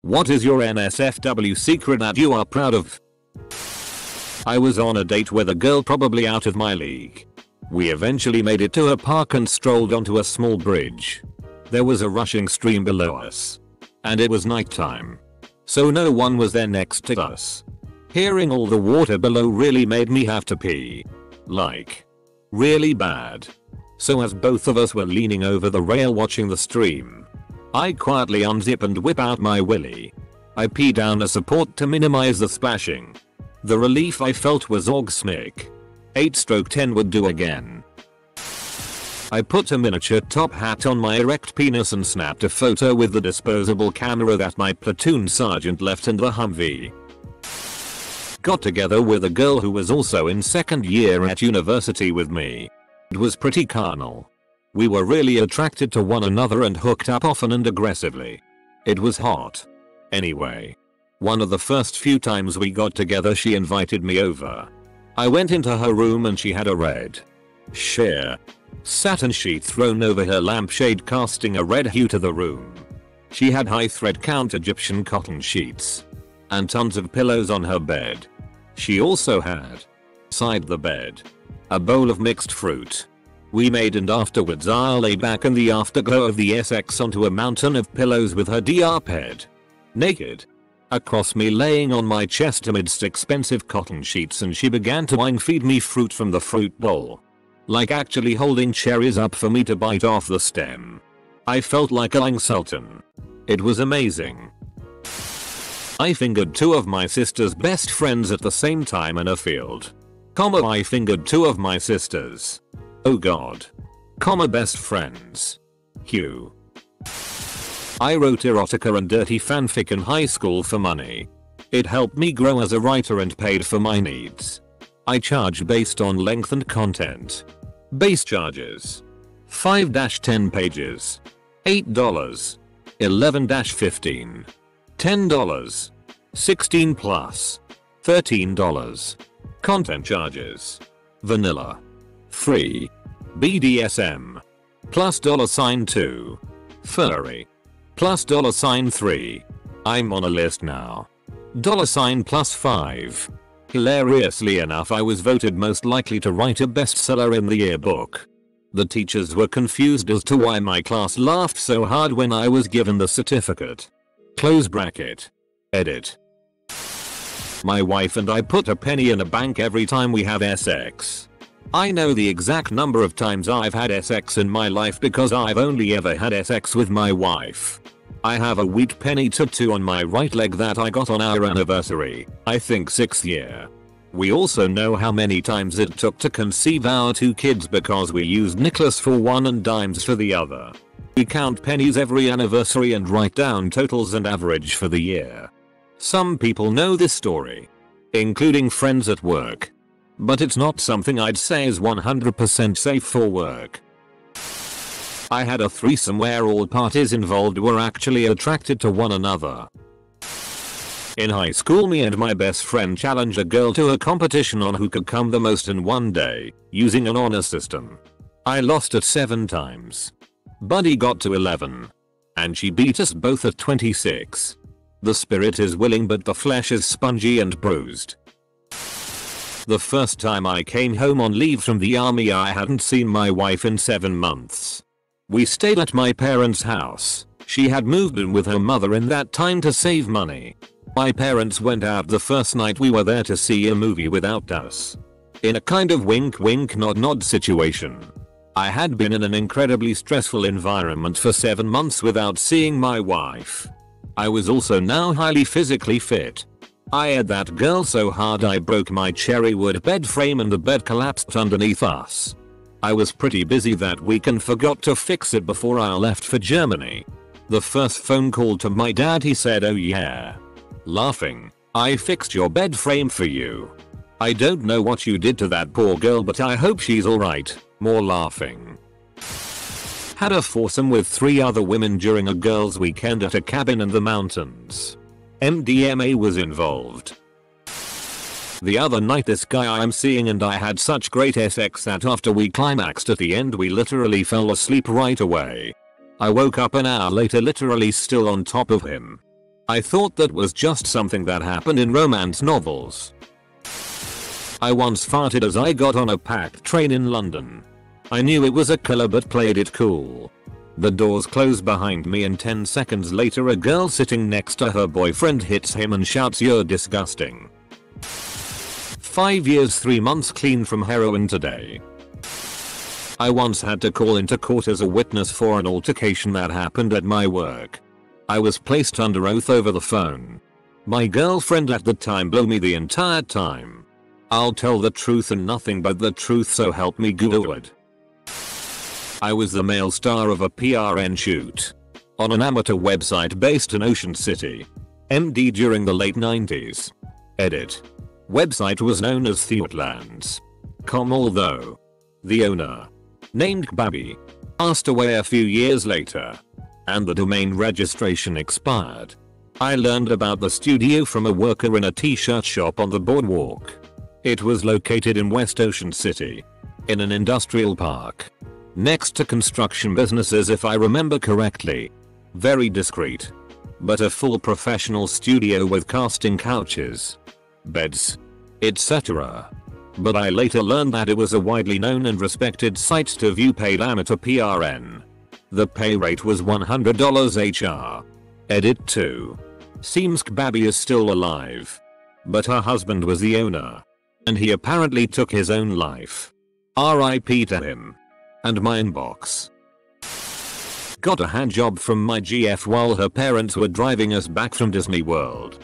What is your NSFW secret that you are proud of? I was on a date with a girl probably out of my league. We eventually made it to a park and strolled onto a small bridge. There was a rushing stream below us. And it was nighttime. So no one was there next to us. Hearing all the water below really made me have to pee. Like, really bad. So as both of us were leaning over the rail watching the stream, I quietly unzip and whip out my willy. I pee down a support to minimize the splashing. The relief I felt was orgasmic. 8/10 would do again. I put a miniature top hat on my erect penis and snapped a photo with the disposable camera that my platoon sergeant left in the Humvee. Got together with a girl who was also in second year at university with me. It was pretty carnal. We were really attracted to one another and hooked up often and aggressively. It was hot. Anyway, one of the first few times we got together she invited me over. I went into her room and she had a red sheer satin sheet thrown over her lampshade casting a red hue to the room. She had high thread count Egyptian cotton sheets and tons of pillows on her bed. She also had, beside the bed, a bowl of mixed fruit. We made and afterwards I lay back in the afterglow of the SX onto a mountain of pillows with her DR head naked across me laying on my chest amidst expensive cotton sheets, and she began to wine feed me fruit from the fruit bowl. Like actually holding cherries up for me to bite off the stem. I felt like a young sultan. It was amazing. I fingered two of my sister's best friends at the same time in a field. I fingered two of my sisters. Oh god. Best friends. Q. I wrote erotica and dirty fanfic in high school for money. It helped me grow as a writer and paid for my needs. I charged based on length and content. Base charges: 5-10 pages, $8, 11-15, $10, 16 plus, $13. Content charges: vanilla, free, BDSM, plus $2, furry, plus $3. I'm on a list now. $5. Hilariously enough, I was voted most likely to write a bestseller in the yearbook. The teachers were confused as to why my class laughed so hard when I was given the certificate. Close bracket. Edit. My wife and I put a penny in a bank every time we have sex. I know the exact number of times I've had sex in my life because I've only ever had sex with my wife. I have a wheat penny tattoo on my right leg that I got on our anniversary, I think 6th year. We also know how many times it took to conceive our 2 kids because we used nickels for one and dimes for the other. We count pennies every anniversary and write down totals and average for the year. Some people know this story, including friends at work. But it's not something I'd say is 100% safe for work. I had a threesome where all parties involved were actually attracted to one another. In high school, me and my best friend challenged a girl to a competition on who could come the most in one day, using an honor system. I lost at 7 times. Buddy got to 11. And she beat us both at 26. The spirit is willing but the flesh is spongy and bruised. The first time I came home on leave from the army, I hadn't seen my wife in 7 months. We stayed at my parents' house. She had moved in with her mother in that time to save money. My parents went out the first night we were there to see a movie without us. In a kind of wink wink nod nod situation. I had been in an incredibly stressful environment for 7 months without seeing my wife. I was also now highly physically fit. I had that girl so hard I broke my cherry wood bed frame and the bed collapsed underneath us. I was pretty busy that week and forgot to fix it before I left for Germany. The first phone call to my dad, he said, "Oh yeah." Laughing, "I fixed your bed frame for you. I don't know what you did to that poor girl, but I hope she's alright." More laughing. Had a foursome with 3 other women during a girls' weekend at a cabin in the mountains. MDMA was involved. The other night, this guy I'm seeing and I had such great sex that after we climaxed at the end we literally fell asleep right away. I woke up an hour later literally still on top of him. I thought that was just something that happened in romance novels. I once farted as I got on a packed train in London. I knew it was a killer but played it cool. The doors close behind me and 10 seconds later a girl sitting next to her boyfriend hits him and shouts, "You're disgusting." 5 years 3 months clean from heroin today. I once had to call into court as a witness for an altercation that happened at my work. I was placed under oath over the phone. My girlfriend at the time blew me the entire time. I'll tell the truth and nothing but the truth, so help me Good. I was the male star of a PRN shoot on an amateur website based in Ocean City, MD, during the late 90s. Edit. Website was known as Theatlands.com, although the owner, named Kbaby, passed away a few years later and the domain registration expired. I learned about the studio from a worker in a t-shirt shop on the boardwalk. It was located in West Ocean City, in an industrial park, next to construction businesses if I remember correctly. Very discreet, but a full professional studio with casting couches, beds, etc. But I later learned that it was a widely known and respected site to view paid amateur PRN. The pay rate was $100 HR. Edit 2. Seems Kbaby is still alive, but her husband was the owner, and he apparently took his own life. RIP to him. And my inbox. Got a hand job from my GF while her parents were driving us back from Disney World.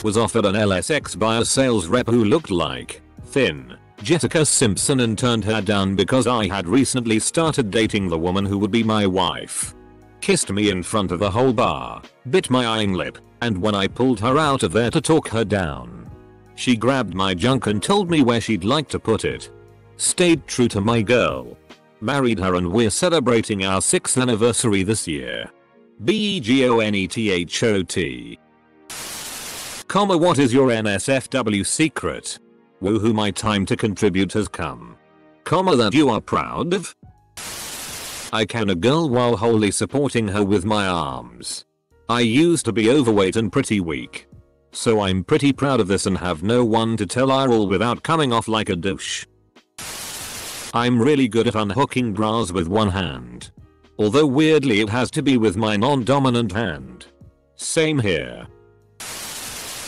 Was offered an LSX by a sales rep who looked like thin Jessica Simpson and turned her down because I had recently started dating the woman who would be my wife. Kissed me in front of the whole bar, bit my eyeing lip, and when I pulled her out of there to talk her down, she grabbed my junk and told me where she'd like to put it. Stayed true to my girl. Married her and we're celebrating our 6th anniversary this year. BEGONETHOT. What is your NSFW secret? Woohoo, my time to contribute has come. That you are proud of? I can a girl while wholly supporting her with my arms. I used to be overweight and pretty weak, so I'm pretty proud of this and have no one to tell I roll without coming off like a douche. I'm really good at unhooking bras with one hand, although weirdly it has to be with my non-dominant hand. Same here.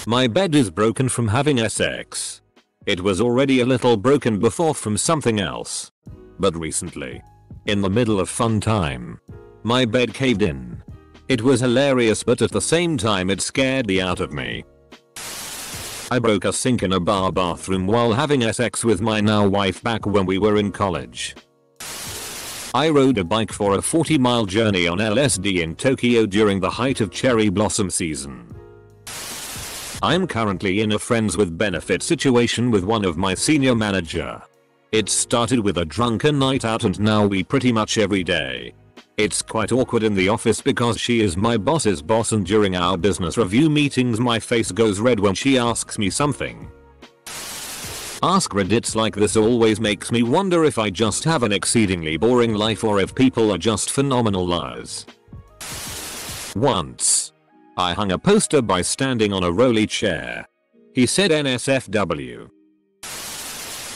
My bed is broken from having sex. It was already a little broken before from something else, but recently, in the middle of fun time, my bed caved in. It was hilarious, but at the same time it scared the out of me. I broke a sink in a bar bathroom while having sex with my now wife back when we were in college. I rode a bike for a 40-mile journey on LSD in Tokyo during the height of cherry blossom season. I'm currently in a friends with benefit situation with one of my senior manager. It started with a drunken night out and now we pretty much every day. It's quite awkward in the office because she is my boss's boss, and during our business review meetings my face goes red when she asks me something. Ask Reddits like this always makes me wonder if I just have an exceedingly boring life or if people are just phenomenal liars. Once, I hung a poster by standing on a rolly chair. He said NSFW.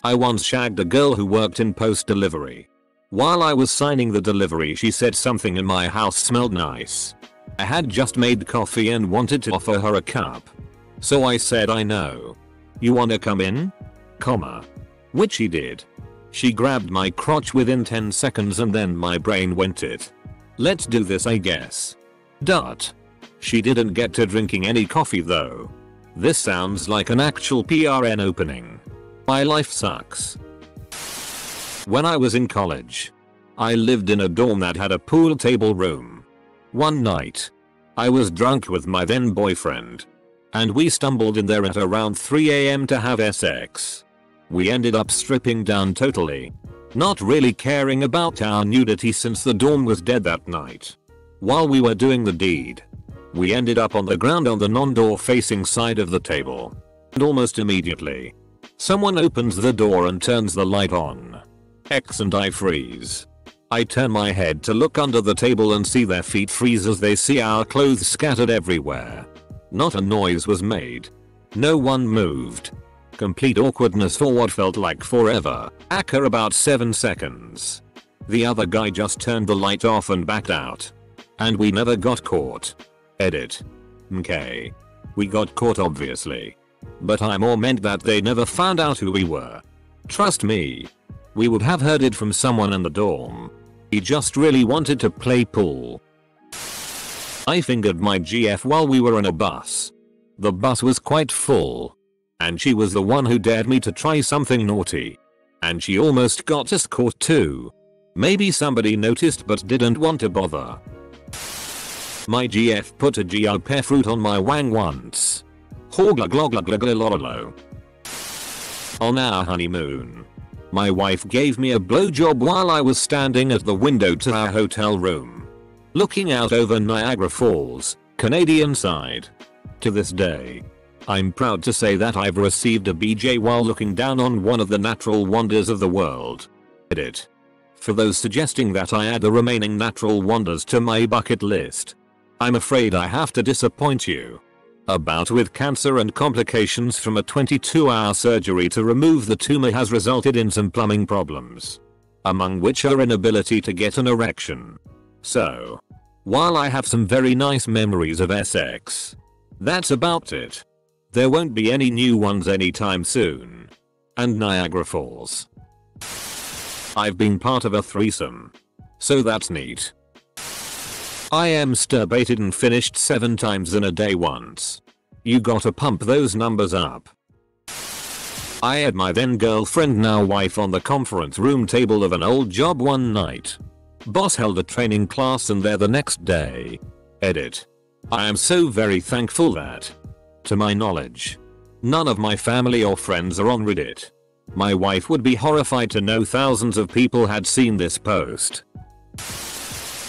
I once shagged a girl who worked in post delivery. While I was signing the delivery she said something in my house smelled nice. I had just made coffee and wanted to offer her a cup. So I said, I know. You wanna come in? Which she did. She grabbed my crotch within 10 seconds and then my brain went it. Let's do this, I guess. She didn't get to drinking any coffee though. This sounds like an actual PRN opening. My life sucks. When I was in college, I lived in a dorm that had a pool table room. One night, I was drunk with my then boyfriend, and we stumbled in there at around 3 AM to have sex. We ended up stripping down totally, not really caring about our nudity since the dorm was dead that night. While we were doing the deed, we ended up on the ground on the non-door facing side of the table, and almost immediately, someone opens the door and turns the light on. And I freeze. I turn my head to look under the table and see their feet freeze as they see our clothes scattered everywhere. Not a noise was made. No one moved. Complete awkwardness for what felt like forever. Aka about 7 seconds. The other guy just turned the light off and backed out. And we never got caught. Edit. Okay. We got caught obviously. But I more meant that they never found out who we were. Trust me. We would have heard it from someone in the dorm. He just really wanted to play pool. I fingered my GF while we were in a bus. The bus was quite full. And she was the one who dared me to try something naughty. And she almost got us caught too. Maybe somebody noticed but didn't want to bother. My GF put a Geo-pear fruit on my wang once. On our honeymoon, my wife gave me a blowjob while I was standing at the window to our hotel room, looking out over Niagara Falls, Canadian side. To this day, I'm proud to say that I've received a BJ while looking down on one of the natural wonders of the world. Edit. For those suggesting that I add the remaining natural wonders to my bucket list, I'm afraid I have to disappoint you. A bout with cancer and complications from a 22-hour surgery to remove the tumor has resulted in some plumbing problems, among which are inability to get an erection. So, while I have some very nice memories of SX, that's about it. There won't be any new ones anytime soon. And Niagara Falls. I've been part of a threesome, so that's neat. I am masturbated and finished 7 times in a day once. You gotta pump those numbers up. I had my then girlfriend now wife on the conference room table of an old job one night. Boss held a training class and there the next day. Edit. I am so very thankful that, to my knowledge, none of my family or friends are on Reddit. My wife would be horrified to know thousands of people had seen this post.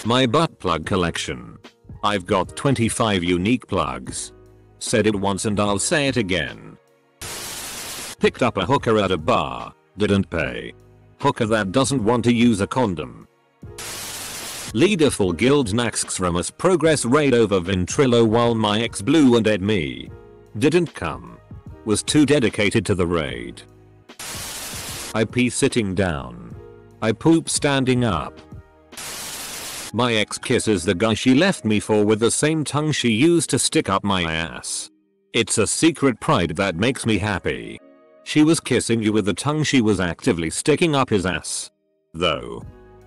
My butt plug collection. I've got 25 unique plugs. Said it once and I'll say it again. Picked up a hooker at a bar, didn't pay. Hooker that doesn't want to use a condom. Leader full guild Naxxramus progress raid over Ventrilo while my ex blew and ed me. Didn't come. Was too dedicated to the raid. I pee sitting down. I poop standing up. My ex kisses the guy she left me for with the same tongue she used to stick up my ass. It's a secret pride that makes me happy. She was kissing you with the tongue she was actively sticking up his ass. Though.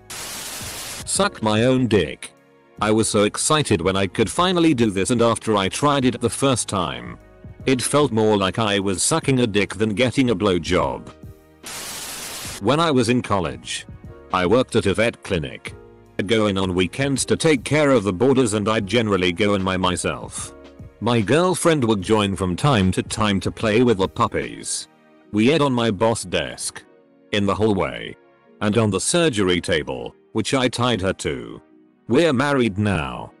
Suck my own dick. I was so excited when I could finally do this, and after I tried it the first time, it felt more like I was sucking a dick than getting a blowjob. When I was in college, I worked at a vet clinic. I'd go in on weekends to take care of the boarders and I'd generally go in by myself. My girlfriend would join from time to time to play with the puppies. We ate on my boss desk, in the hallway, and on the surgery table, which I tied her to. We're married now.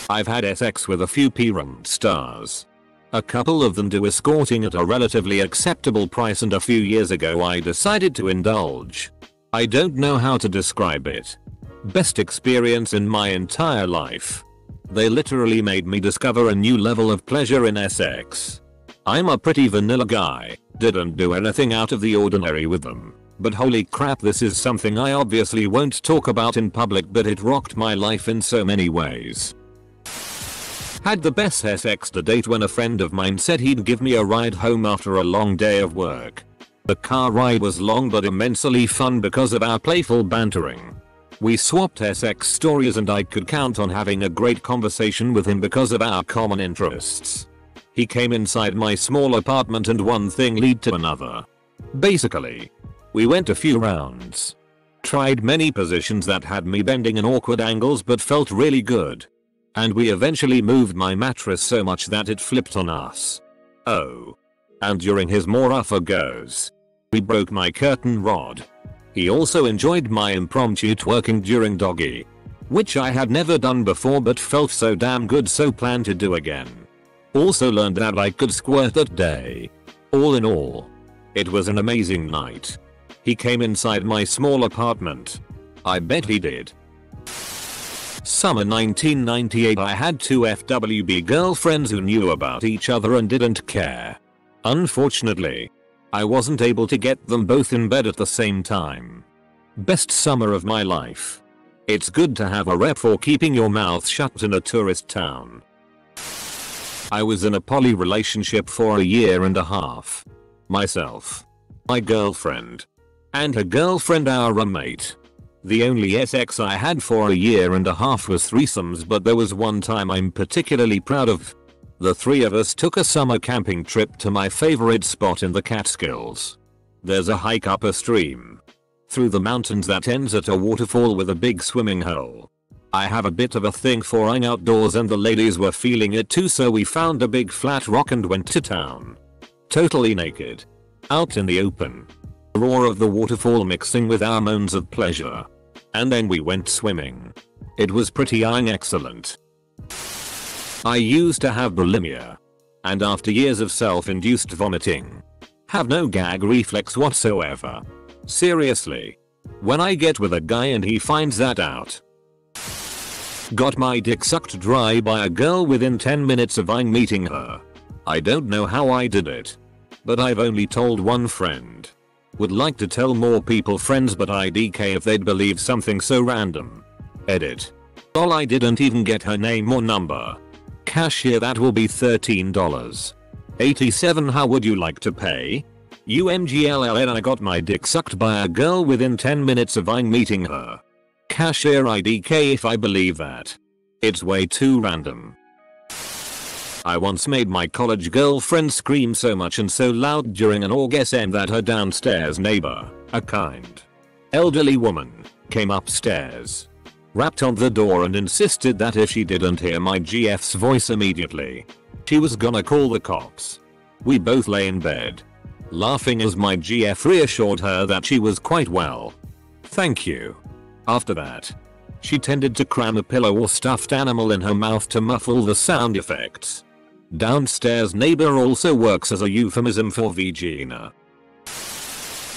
I've had sex with a few parent stars. A couple of them do escorting at a relatively acceptable price, and a few years ago I decided to indulge. I don't know how to describe it. Best experience in my entire life. They literally made me discover a new level of pleasure in SX. I'm a pretty vanilla guy, didn't do anything out of the ordinary with them. But holy crap, this is something I obviously won't talk about in public, but it rocked my life in so many ways. Had the best SX to date when a friend of mine said he'd give me a ride home after a long day of work. The car ride was long but immensely fun because of our playful bantering. We swapped SX stories and I could count on having a great conversation with him because of our common interests. He came inside my small apartment and one thing led to another. Basically, we went a few rounds. Tried many positions that had me bending in awkward angles but felt really good. And we eventually moved my mattress so much that it flipped on us. Oh. And during his more rougher goes, we broke my curtain rod. He also enjoyed my impromptu twerking during doggy, which I had never done before but felt so damn good, so planned to do again. Also learned that I could squirt that day. All in all, it was an amazing night. He came inside my small apartment, I bet he did. Summer 1998, I had two FWB girlfriends who knew about each other and didn't care. Unfortunately, I wasn't able to get them both in bed at the same time. Best summer of my life. It's good to have a rep for keeping your mouth shut in a tourist town. I was in a poly relationship for a year and a half. Myself, my girlfriend, and her girlfriend, our roommate. The only sex I had for a year and a half was threesomes, but there was one time I'm particularly proud of. The three of us took a summer camping trip to my favorite spot in the Catskills. There's a hike up a stream through the mountains that ends at a waterfall with a big swimming hole. I have a bit of a thing for being outdoors and the ladies were feeling it too, so we found a big flat rock and went to town. Totally naked. Out in the open. The roar of the waterfall mixing with our moans of pleasure. And then we went swimming. It was pretty excellent. I used to have bulimia. And after years of self-induced vomiting, have no gag reflex whatsoever. Seriously. When I get with a guy and he finds that out. Got my dick sucked dry by a girl within 10 minutes of I'm meeting her. I don't know how I did it. But I've only told one friend. Would like to tell more people friends, but IDK if they'd believe something so random. Edit. Lol, I didn't even get her name or number. Cashier, that will be $13.87. How would you like to pay? UMGLLN, I got my dick sucked by a girl within 10 minutes of I'm meeting her. Cashier, IDK if I believe that. It's way too random. I once made my college girlfriend scream so much and so loud during an orgasm that her downstairs neighbor, a kind, elderly woman, came upstairs, rapped on the door and insisted that if she didn't hear my GF's voice immediately, she was gonna call the cops. We both lay in bed, laughing as my GF reassured her that she was quite well. Thank you. After that, she tended to cram a pillow or stuffed animal in her mouth to muffle the sound effects. Downstairs neighbor also works as a euphemism for vagina.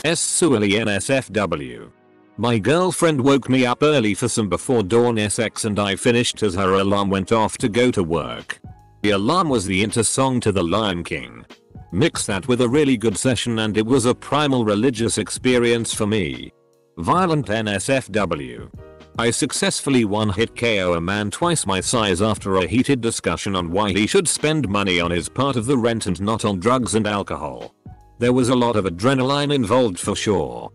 Suali NSFW. My girlfriend woke me up early for some before dawn sex and I finished as her alarm went off to go to work. The alarm was the enter song to The Lion King. Mix that with a really good session and it was a primal religious experience for me. Violent NSFW. I successfully one-hit KO a man twice my size after a heated discussion on why he should spend money on his part of the rent and not on drugs and alcohol. There was a lot of adrenaline involved for sure.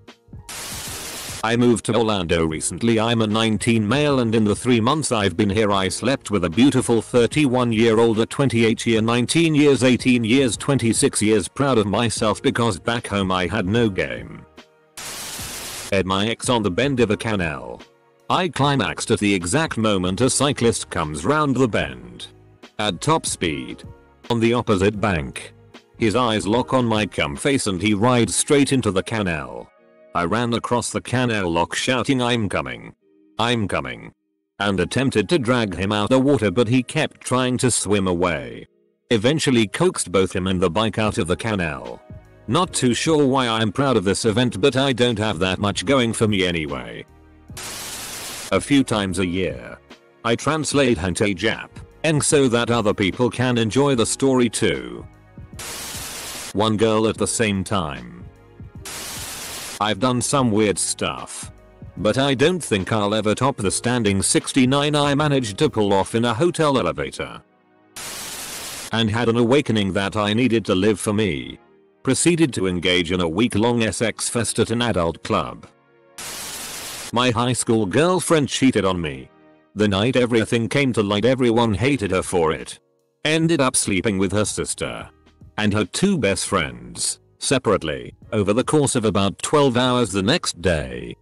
I moved to Orlando recently. I'm a 19 male and in the 3 months I've been here I slept with a beautiful 31-year-old, a 28-year, 19 years, 18 years, 26 years. Proud of myself because back home I had no game. Ed my ex on the bend of a canal. I climaxed at the exact moment a cyclist comes round the bend. At top speed. On the opposite bank. His eyes lock on my cum face and he rides straight into the canal. I ran across the canal lock shouting I'm coming. I'm coming. And attempted to drag him out the water but he kept trying to swim away. Eventually coaxed both him and the bike out of the canal. Not too sure why I'm proud of this event, but I don't have that much going for me anyway. A few times a year, I translate Hentai Jap and so that other people can enjoy the story too. One girl at the same time. I've done some weird stuff, but I don't think I'll ever top the standing 69 I managed to pull off in a hotel elevator. And had an awakening that I needed to live for me. Proceeded to engage in a week-long sex fest at an adult club. My high school girlfriend cheated on me. The night everything came to light, everyone hated her for it. Ended up sleeping with her sister and her two best friends separately over the course of about 12 hours the next day.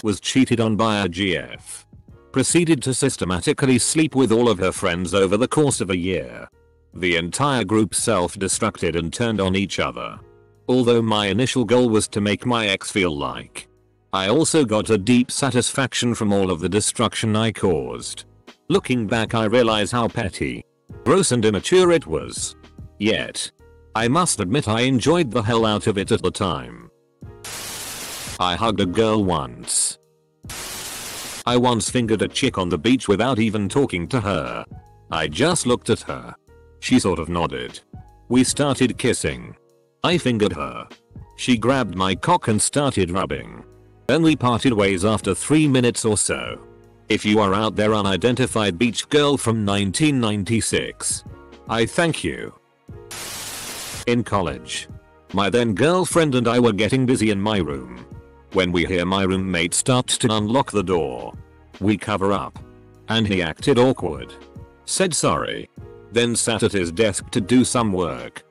Was cheated on by a GF. Proceeded to systematically sleep with all of her friends over the course of a year. The entire group self-destructed and turned on each other. Although my initial goal was to make my ex feel like I also got a deep satisfaction from all of the destruction I caused. Looking back I realize how petty, gross and immature it was. Yet, I must admit I enjoyed the hell out of it at the time. I hugged a girl once. I once fingered a chick on the beach without even talking to her. I just looked at her. She sort of nodded. We started kissing. I fingered her. She grabbed my cock and started rubbing. Then we parted ways after 3 minutes or so. If you are out there, unidentified beach girl from 1996, I thank you. In college, my then girlfriend and I were getting busy in my room when we hear my roommate start to unlock the door. We cover up, and he acted awkward. Said sorry. Then sat at his desk to do some work.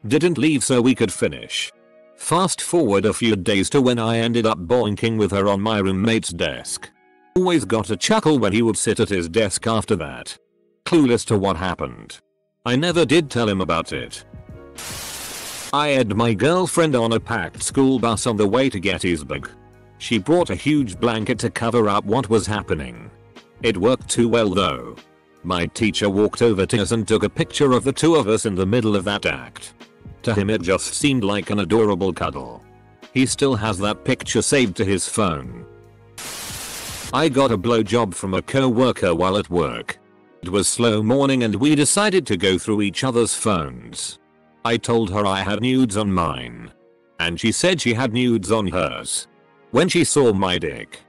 Didn't leave so we could finish. Fast forward a few days to when I ended up boinking with her on my roommate's desk. Always got a chuckle when he would sit at his desk after that. Clueless to what happened. I never did tell him about it. I had my girlfriend on a packed school bus on the way to Gettysburg. She brought a huge blanket to cover up what was happening. It worked too well though. My teacher walked over to us and took a picture of the two of us in the middle of that act. To him it just seemed like an adorable cuddle. He still has that picture saved to his phone. I got a blowjob from a co-worker while at work. It was slow morning and we decided to go through each other's phones. I told her I had nudes on mine. And she said she had nudes on hers. When she saw my dick,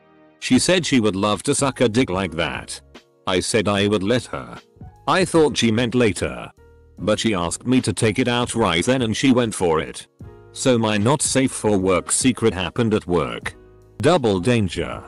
she said she would love to suck a dick like that. I said I would let her. I thought she meant later. But she asked me to take it out right then and she went for it. So my not safe for work secret happened at work. Double danger.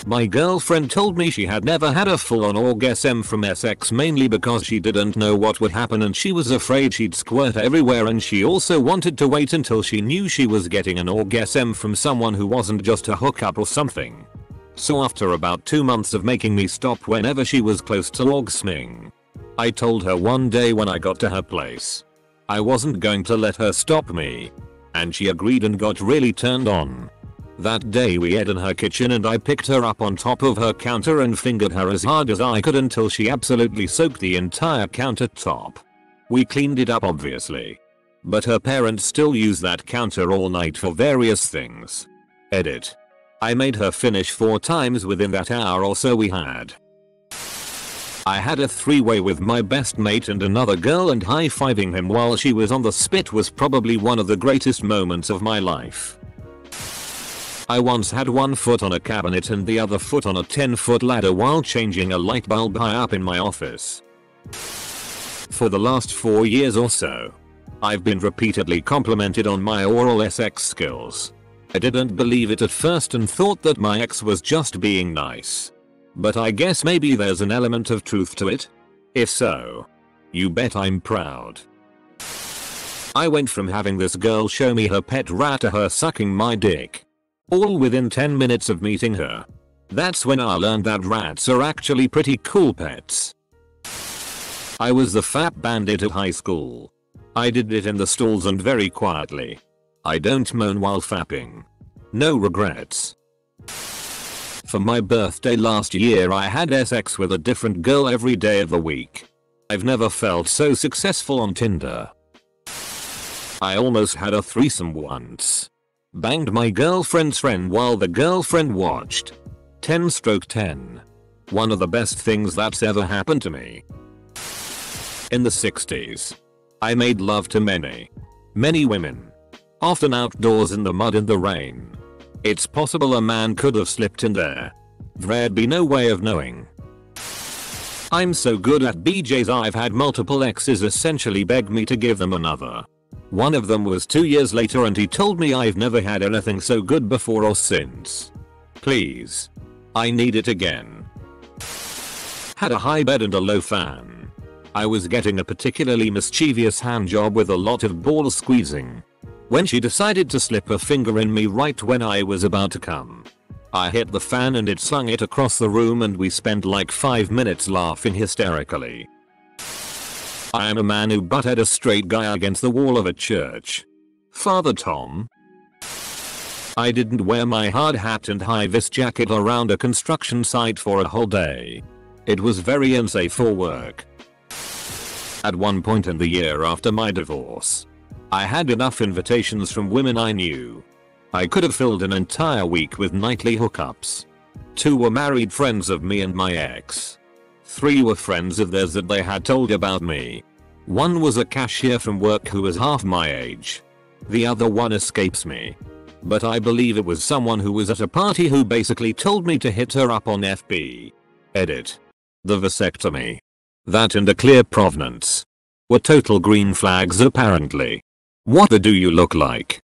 My girlfriend told me she had never had a full-on orgasm from sex mainly because she didn't know what would happen and she was afraid she'd squirt everywhere, and she also wanted to wait until she knew she was getting an orgasm from someone who wasn't just a hookup or something. So after about 2 months of making me stop whenever she was close to orgasming, I told her one day when I got to her place I wasn't going to let her stop me. And she agreed and got really turned on. That day we ate in her kitchen and I picked her up on top of her counter and fingered her as hard as I could until she absolutely soaked the entire countertop. We cleaned it up obviously. But her parents still use that counter all night for various things. Edit. I made her finish 4 times within that hour or so we had. I had a 3-way with my best mate and another girl, and high-fiving him while she was on the spit was probably one of the greatest moments of my life. I once had one foot on a cabinet and the other foot on a 10-foot ladder while changing a light bulb high up in my office. For the last 4 years or so, I've been repeatedly complimented on my oral sex skills. I didn't believe it at first and thought that my ex was just being nice. But I guess maybe there's an element of truth to it. If so, you bet I'm proud. I went from having this girl show me her pet rat to her sucking my dick. All within 10 minutes of meeting her. That's when I learned that rats are actually pretty cool pets. I was the fat bandit at high school. I did it in the stalls and very quietly. I don't moan while fapping. No regrets. For my birthday last year I had sex with a different girl every day of the week. I've never felt so successful on Tinder. I almost had a threesome once. Banged my girlfriend's friend while the girlfriend watched. 10/10. One of the best things that's ever happened to me. In the 60s, I made love to many women. Often outdoors in the mud and the rain. It's possible a man could have slipped in there. There'd be no way of knowing. I'm so good at BJ's I've had multiple exes essentially beg me to give them another. One of them was 2 years later and he told me I've never had anything so good before or since. Please. I need it again. Had a high bed and a low fan. I was getting a particularly mischievous handjob with a lot of ball squeezing. When she decided to slip a finger in me right when I was about to come. I hit the fan and it slung it across the room and we spent like 5 minutes laughing hysterically. I am a man who butted a straight guy against the wall of a church. Father Tom. I didn't wear my hard hat and high-vis jacket around a construction site for a whole day. It was very unsafe for work. At one point in the year after my divorce, I had enough invitations from women I knew I could have filled an entire week with nightly hookups. 2 were married friends of me and my ex. 3 were friends of theirs that they had told about me. 1 was a cashier from work who was half my age. The other one escapes me. But I believe it was someone who was at a party who basically told me to hit her up on FB. Edit. The vasectomy. That and a clear provenance were total green flags apparently. What the do you look like?